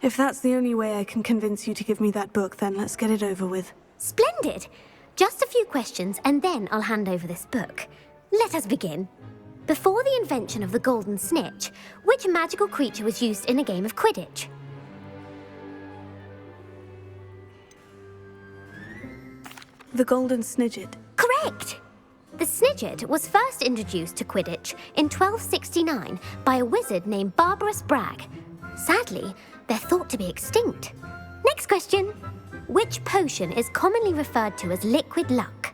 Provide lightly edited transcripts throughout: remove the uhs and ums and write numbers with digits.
If that's the only way I can convince you to give me that book, then let's get it over with. Splendid! Just a few questions and then I'll hand over this book. Let us begin. Before the invention of the golden snitch, which magical creature was used in a game of Quidditch? The golden snidget. Correct! The snidget was first introduced to Quidditch in 1269 by a wizard named Barbarous Bragg. Sadly, they're thought to be extinct. Next question. Which potion is commonly referred to as liquid luck?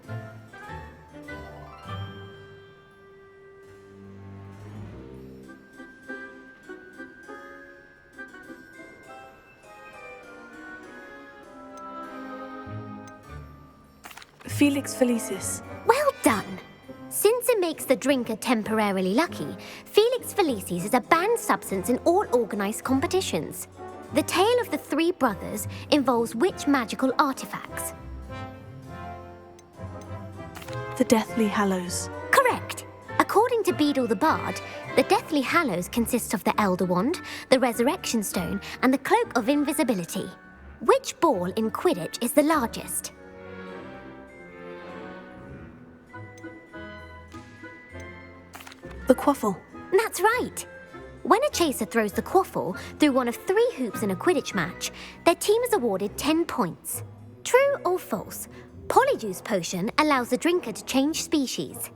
Felix Felicis. Well done! Since it makes the drinker temporarily lucky, Felix Felicis is a banned substance in all organised competitions. The tale of the three brothers involves which magical artifacts? The Deathly Hallows. Correct! According to Beadle the Bard, the Deathly Hallows consists of the Elder Wand, the Resurrection Stone, and the Cloak of Invisibility. Which ball in Quidditch is the largest? The Quaffle. That's right! When a chaser throws the quaffle through one of 3 hoops in a Quidditch match, their team is awarded 10 points. True or false? Polyjuice potion allows the drinker to change species.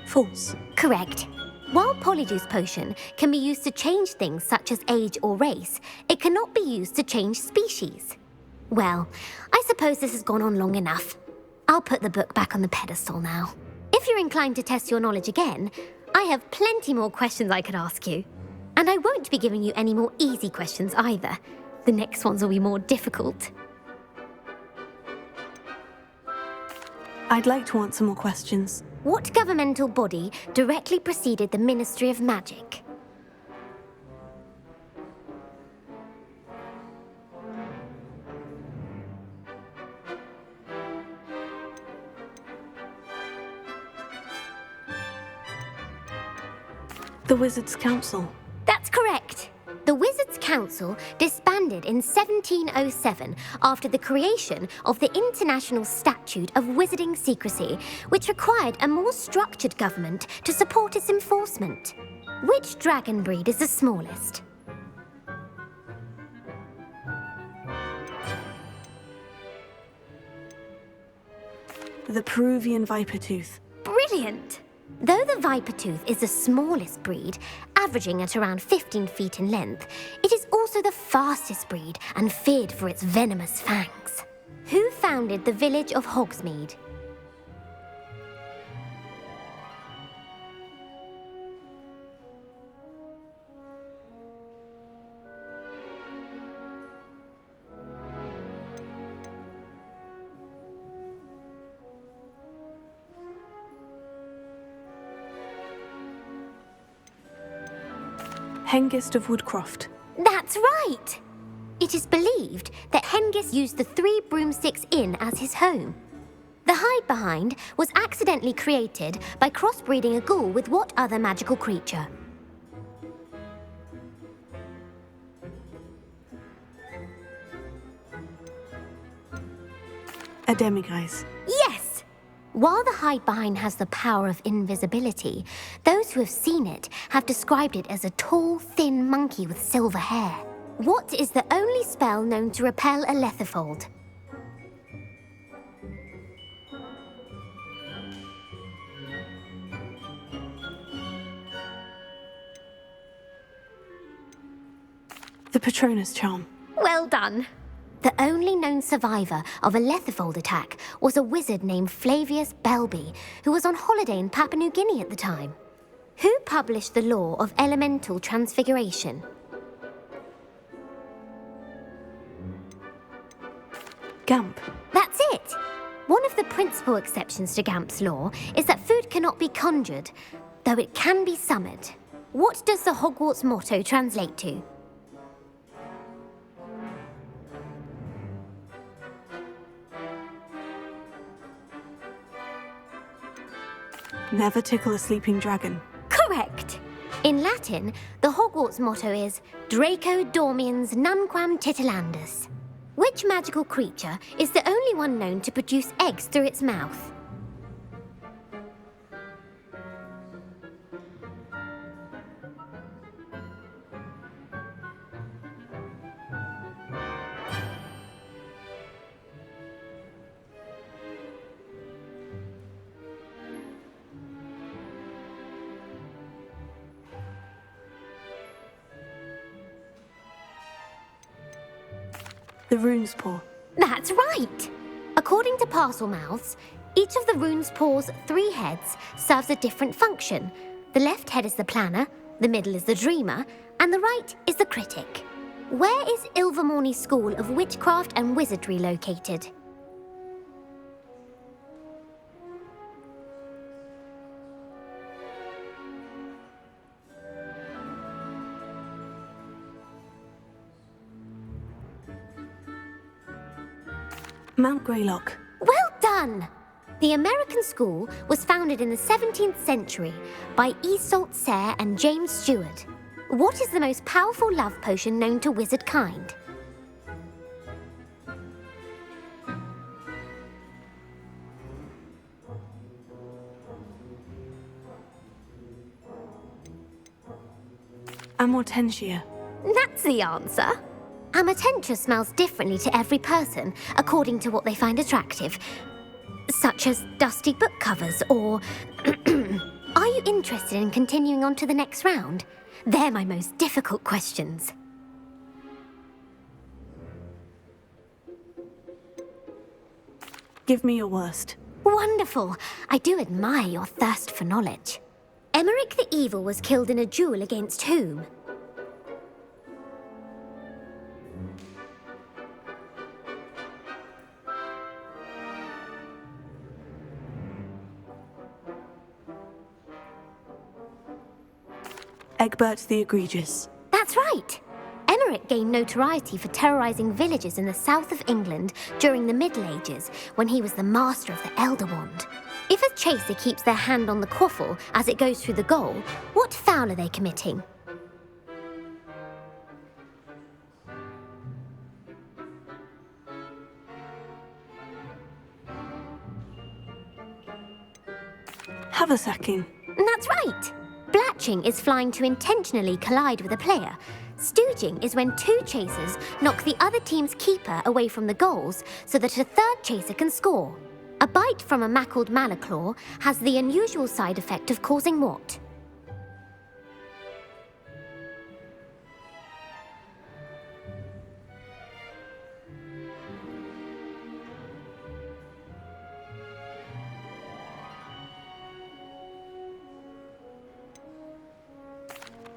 False. Correct. While Polyjuice potion can be used to change things such as age or race, it cannot be used to change species. Well, I suppose this has gone on long enough. I'll put the book back on the pedestal now. If you're inclined to test your knowledge again, I have plenty more questions I could ask you. And I won't be giving you any more easy questions either. The next ones will be more difficult. I'd like to answer more questions. What governmental body directly preceded the Ministry of Magic? The Wizards' Council. That's correct. The Wizards' Council disbanded in 1707 after the creation of the International Statute of Wizarding Secrecy, which required a more structured government to support its enforcement. Which dragon breed is the smallest? The Peruvian Vipertooth. Brilliant! Though the Vipertooth is the smallest breed, averaging at around 15 feet in length, it is also the fastest breed and feared for its venomous fangs. Who founded the village of Hogsmeade? Hengist of Woodcroft. That's right! It is believed that Hengist used the 3 Broomsticks Inn as his home. The hide-behind was accidentally created by crossbreeding a ghoul with what other magical creature? A Demiguise. Yes! While the hide-behind has the power of invisibility, those who have seen it have described it as a tall, thin monkey with silver hair. What is the only spell known to repel a Lethifold? The Patronus Charm. Well done! The only known survivor of a Lethifold attack was a wizard named Flavius Belby, who was on holiday in Papua New Guinea at the time. Who published the law of elemental transfiguration? Gamp. That's it! One of the principal exceptions to Gamp's law is that food cannot be conjured, though it can be summoned. What does the Hogwarts motto translate to? Never tickle a sleeping dragon. Correct. In Latin, the Hogwarts motto is Draco dormiens nunquam titilandus. Which magical creature is the only one known to produce eggs through its mouth? The rune's paw. That's right! According to parcel mouths, each of the rune's paw's 3 heads serves a different function. The left head is the planner, the middle is the dreamer, and the right is the critic. Where is Ilvermorny School of Witchcraft and Wizardry located? Mount Greylock. Well done! The American school was founded in the 17th century by Iseult Sayre and James Stewart. What is the most powerful love potion known to wizard kind? Amortentia. That's the answer. Amortentia smells differently to every person according to what they find attractive, such as dusty book covers or... Are you interested in continuing on to the next round? They're my most difficult questions. Give me your worst. Wonderful. I do admire your thirst for knowledge. Emmerich the Evil was killed in a duel against whom? Egbert the Egregious. That's right. Emmerich gained notoriety for terrorizing villages in the south of England during the Middle Ages when he was the master of the Elder Wand. If a chaser keeps their hand on the quaffle as it goes through the goal, what foul are they committing? Haversacking. That's right. Blatching is flying to intentionally collide with a player. Stooging is when 2 chasers knock the other team's keeper away from the goals so that a third chaser can score. A bite from a mackled malaclaw has the unusual side effect of causing what?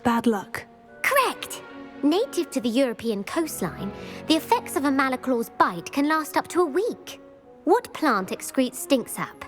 Bad luck. Correct! Native to the European coastline, the effects of a malaclaw's bite can last up to a week. What plant excretes stink sap?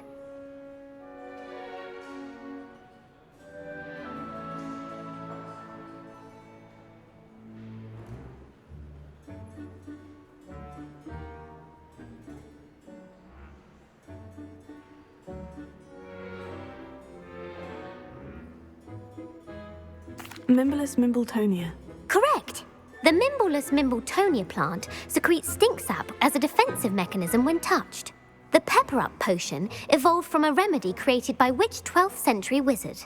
Mimblus Mimbletonia. Correct! The Mimblus Mimbletonia plant secretes stink sap as a defensive mechanism when touched. The pepper-up potion evolved from a remedy created by which 12th century wizard?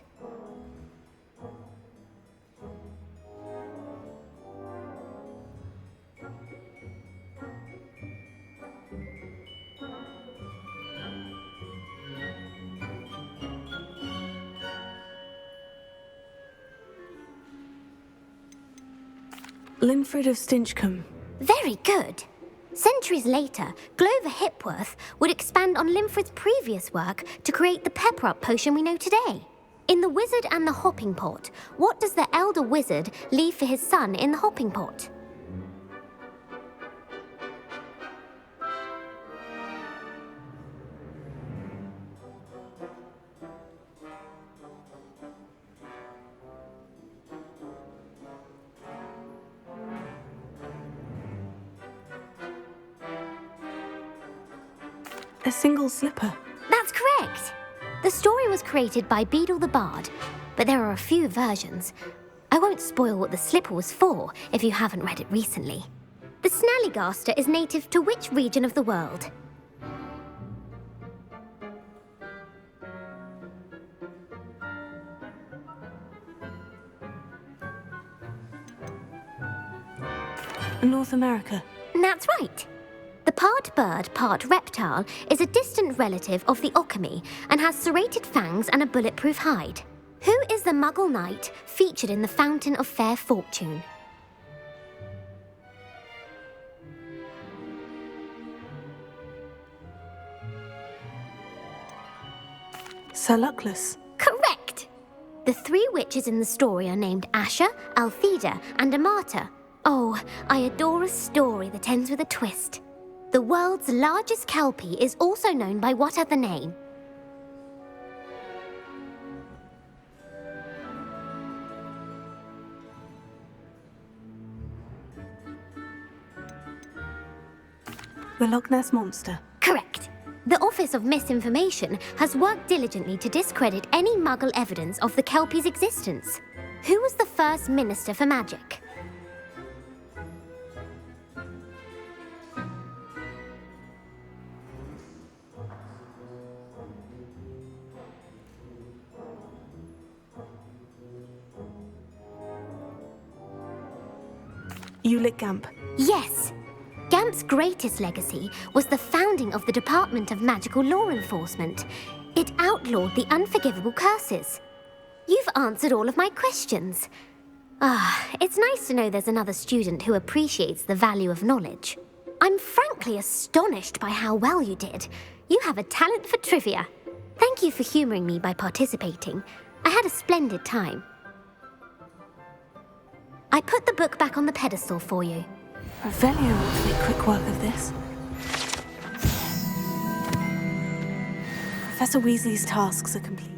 Linfrid of Stinchcombe. Very good. Centuries later, Glover Hipworth would expand on Linfrid's previous work to create the pepper-up potion we know today. In The Wizard and the Hopping Pot, what does the elder wizard leave for his son in the hopping pot? A single slipper. That's correct. The story was created by Beadle the Bard, but there are a few versions. I won't spoil what the slipper was for if you haven't read it recently. The Snallygaster is native to which region of the world? North America. That's right. The part bird, part reptile is a distant relative of the Occamy and has serrated fangs and a bulletproof hide. Who is the Muggle knight featured in the Fountain of Fair Fortune? Sir Luckless. Correct! The three witches in the story are named Asher, Altheda, and Amata. Oh, I adore a story that ends with a twist. The world's largest kelpie is also known by what other name? The Loch Ness Monster. Correct. The Office of Misinformation has worked diligently to discredit any Muggle evidence of the kelpie's existence. Who was the first Minister for Magic? Ulick Gamp. Yes! Gamp's greatest legacy was the founding of the Department of Magical Law Enforcement. It outlawed the unforgivable curses. You've answered all of my questions. It's nice to know there's another student who appreciates the value of knowledge. I'm frankly astonished by how well you did. You have a talent for trivia. Thank you for humoring me by participating. I had a splendid time. I put the book back on the pedestal for you. Revelio ought to make quick work of this. Professor Weasley's tasks are complete.